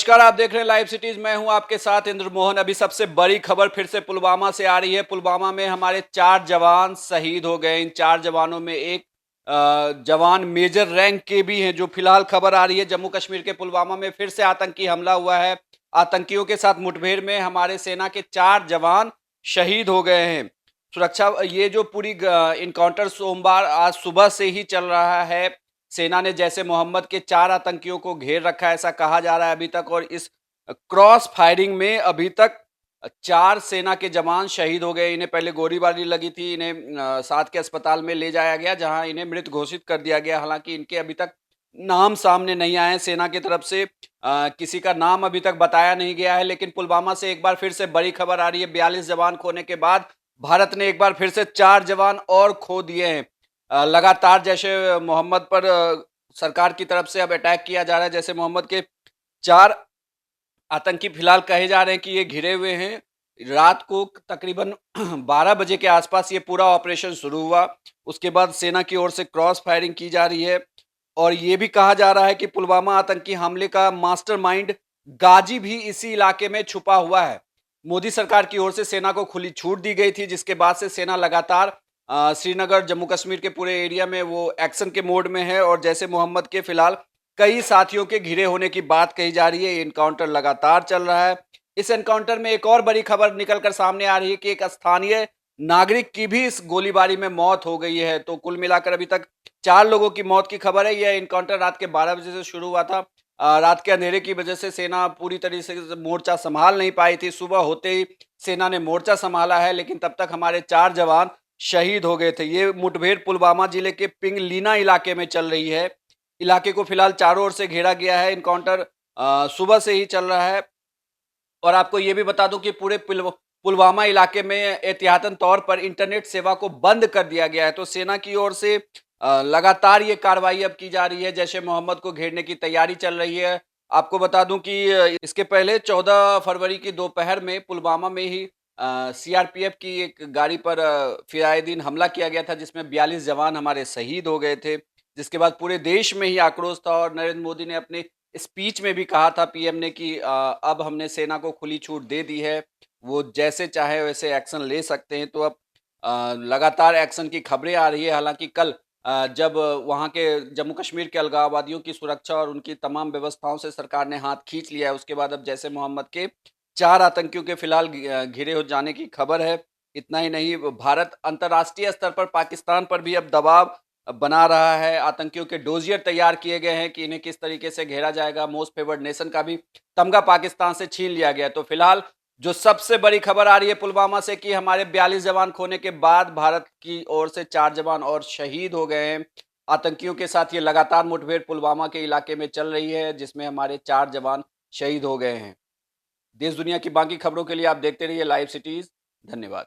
नमस्कार, आप देख रहे हैं लाइव सिटीज। मैं हूं आपके साथ इंद्र मोहन। अभी सबसे बड़ी खबर फिर से पुलवामा से आ रही है। पुलवामा में हमारे 4 जवान शहीद हो गए। इन 4 जवानों में एक जवान मेजर रैंक के भी हैं। जो फिलहाल खबर आ रही है, जम्मू कश्मीर के पुलवामा में फिर से आतंकी हमला हुआ है। आतंकियों के साथ मुठभेड़ में हमारे सेना के 4 जवान शहीद हो गए हैं। सुरक्षा ये जो पूरी इनकाउंटर सोमवार आज सुबह से ही चल रहा है। सेना ने जैसे मोहम्मद के 4 आतंकियों को घेर रखा है, ऐसा कहा जा रहा है अभी तक। और इस क्रॉस फायरिंग में अभी तक 4 सेना के जवान शहीद हो गए। इन्हें पहले गोलीबारी लगी थी। इन्हें साथ के अस्पताल में ले जाया गया, जहां इन्हें मृत घोषित कर दिया गया। हालांकि इनके अभी तक नाम सामने नहीं आए हैं। सेना की तरफ से किसी का नाम अभी तक बताया नहीं गया है। लेकिन पुलवामा से एक बार फिर से बड़ी खबर आ रही है। 42 जवान खोने के बाद भारत ने एक बार फिर से 4 जवान और खो दिए हैं। लगातार जैसे मोहम्मद पर सरकार की तरफ से अब अटैक किया जा रहा है। जैसे मोहम्मद के 4 आतंकी फिलहाल कहे जा रहे हैं कि ये घिरे हुए हैं। रात को तकरीबन 12 बजे के आसपास ये पूरा ऑपरेशन शुरू हुआ। उसके बाद सेना की ओर से क्रॉस फायरिंग की जा रही है। और ये भी कहा जा रहा है कि पुलवामा आतंकी हमले का मास्टरमाइंड गाजी भी इसी इलाके में छुपा हुआ है। मोदी सरकार की ओर से सेना को खुली छूट दी गई थी, जिसके बाद से सेना लगातार श्रीनगर, जम्मू कश्मीर के पूरे एरिया में वो एक्शन के मोड में है। और जैसे मोहम्मद के फिलहाल कई साथियों के घिरे होने की बात कही जा रही है। ये एनकाउंटर लगातार चल रहा है। इस एनकाउंटर में एक और बड़ी खबर निकलकर सामने आ रही है कि एक स्थानीय नागरिक की भी इस गोलीबारी में मौत हो गई है। तो कुल मिलाकर अभी तक 4 लोगों की मौत की खबर है। यह एनकाउंटर रात के 12 बजे से शुरू हुआ था। रात के अंधेरे की वजह से सेना पूरी तरीके से मोर्चा संभाल नहीं पाई थी। सुबह होते ही सेना ने मोर्चा संभाला है, लेकिन तब तक हमारे 4 जवान शहीद हो गए थे। ये मुठभेड़ पुलवामा जिले के पिंगलीना इलाके में चल रही है। इलाके को फिलहाल चारों ओर से घेरा गया है। एनकाउंटर सुबह से ही चल रहा है। और आपको ये भी बता दूं कि पूरे पुलवामा इलाके में एहतियातन तौर पर इंटरनेट सेवा को बंद कर दिया गया है। तो सेना की ओर से लगातार ये कार्रवाई अब की जा रही है। जैसे मोहम्मद को घेरने की तैयारी चल रही है। आपको बता दूं कि इसके पहले 14 फरवरी की दोपहर में पुलवामा में ही सीआरपीएफ की एक गाड़ी पर फिर आए दिन हमला किया गया था, जिसमें 42 जवान हमारे शहीद हो गए थे। जिसके बाद पूरे देश में ही आक्रोश था। और नरेंद्र मोदी ने अपने स्पीच में भी कहा था, पीएम ने, कि अब हमने सेना को खुली छूट दे दी है। वो जैसे चाहे वैसे एक्शन ले सकते हैं। तो अब लगातार एक्शन की खबरें आ रही है। हालांकि कल जब वहाँ के जम्मू कश्मीर के अलगाववादियों की सुरक्षा और उनकी तमाम व्यवस्थाओं से सरकार ने हाथ खींच लिया है, उसके बाद अब जैसे मोहम्मद के 4 आतंकियों के फिलहाल घिरे हो जाने की खबर है। इतना ही नहीं, भारत अंतर्राष्ट्रीय स्तर पर पाकिस्तान पर भी अब दबाव बना रहा है। आतंकियों के डोजियर तैयार किए गए हैं कि इन्हें किस तरीके से घेरा जाएगा। मोस्ट फेवर्ड नेशन का भी तमगा पाकिस्तान से छीन लिया गया। तो फिलहाल जो सबसे बड़ी खबर आ रही है पुलवामा से, कि हमारे 42 जवान खोने के बाद भारत की ओर से 4 जवान और शहीद हो गए हैं। आतंकियों के साथ ये लगातार मुठभेड़ पुलवामा के इलाके में चल रही है, जिसमें हमारे 4 जवान शहीद हो गए हैं। देश दुनिया की बाकी खबरों के लिए आप देखते रहिए लाइव सिटीज। धन्यवाद।